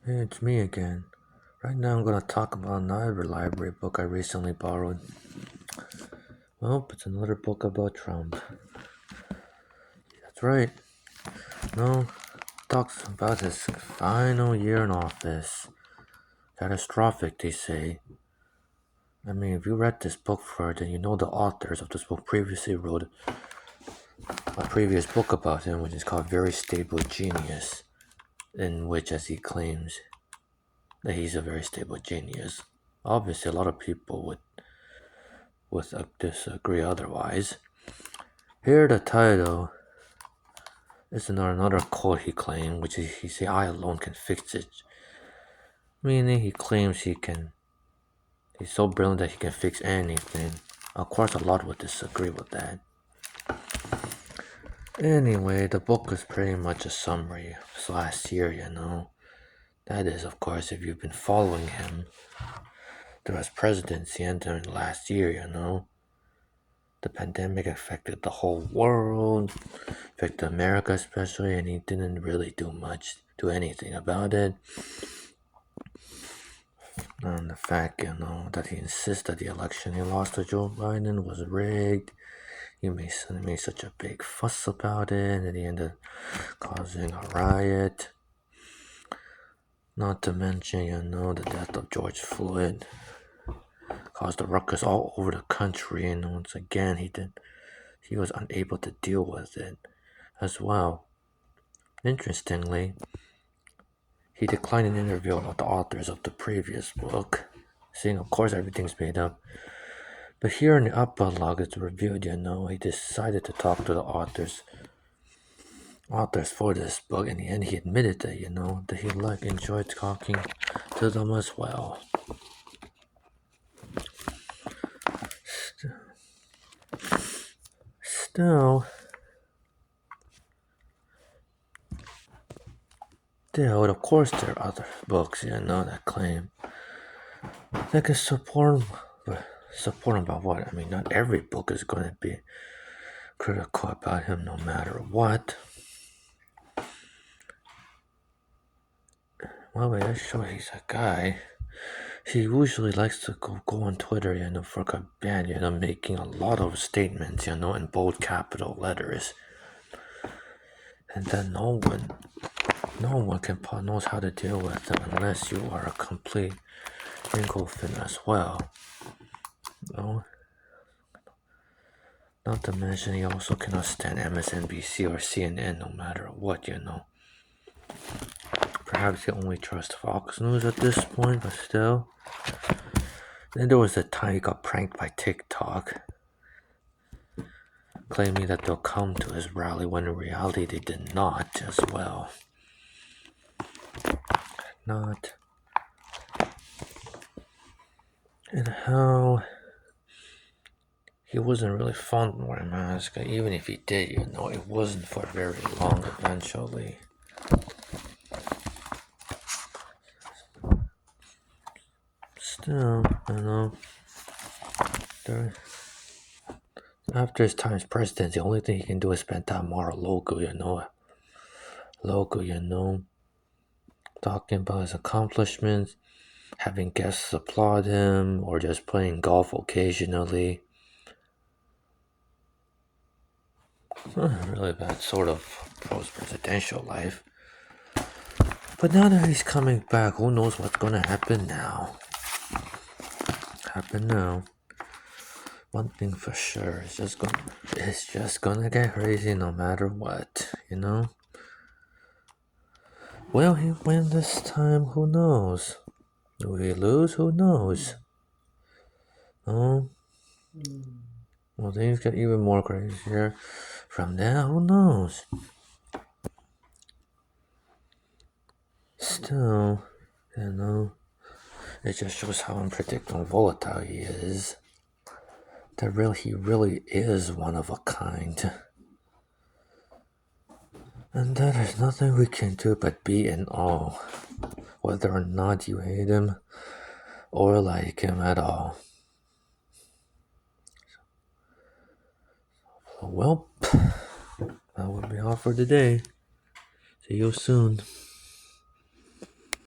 Hey, it's me again. Right now I'm gonna talk about another library book I recently borrowed. Well, it's another book about Trump. That's right. No, talks about his final year in office. Catastrophic, they say. I mean, if you read this book further, you know the authors of this book previously wrote a previous book about him, which is called Very Stable Genius, in which, as he claims, that he's a very stable genius. Obviously, a lot of people would disagree otherwise. Here, the title is another quote he claimed, which is he said, "I alone can fix it," meaning he claims he's so brilliant that he can fix anything. Of course, a lot would disagree with that. Anyway, the book is pretty much a summary of his last year. That is, of course, if you've been following him through his presidency and during last year. The pandemic affected the whole world, affected America especially, and he didn't really do anything about it. And the fact, that he insisted the election he lost to Joe Biden was rigged. He made such a big fuss about it, and he ended up causing a riot. Not to mention, the death of George Floyd caused the ruckus all over the country, and once again he was unable to deal with it as well. Interestingly, he declined an interview with the authors of the previous book, saying, of course, everything's made up. But here in the epilogue, it's reviewed, he decided to talk to the authors for this book. In the end, he admitted that he enjoyed talking to them as well. Still, of course, there are other books, that claim they can support him about what? I mean, not every book is going to be critical about him no matter what. Well, that shows he's a guy. He usually likes to go on Twitter, for a band, making a lot of statements, in bold capital letters. And then no one knows how to deal with them unless you are a complete Ingolfin as well. Not to mention he also cannot stand MSNBC or CNN no matter what. Perhaps he only trusts Fox News at this point, but still. Then there was a time he got pranked by TikTok, claiming that they'll come to his rally when in reality they did not as well. Not. And how he wasn't really fond of wearing a mask. Even if he did, it wasn't for very long eventually. Still, after his time as president, the only thing he can do is spend time more local, talking about his accomplishments, having guests applaud him, or just playing golf occasionally. Not really bad sort of post-presidential life. But now that he's coming back, who knows what's gonna happen now? One thing for sure, it's just gonna get crazy no matter what. Will he win this time? Who knows? Will he lose? Who knows? Oh, well, things get even more crazier from there. Who knows? Still, it just shows how unpredictable and volatile he is. He really is one of a kind. And that there's nothing we can do but be in awe, whether or not you hate him or like him at all. Well, that would be all for today. See you soon.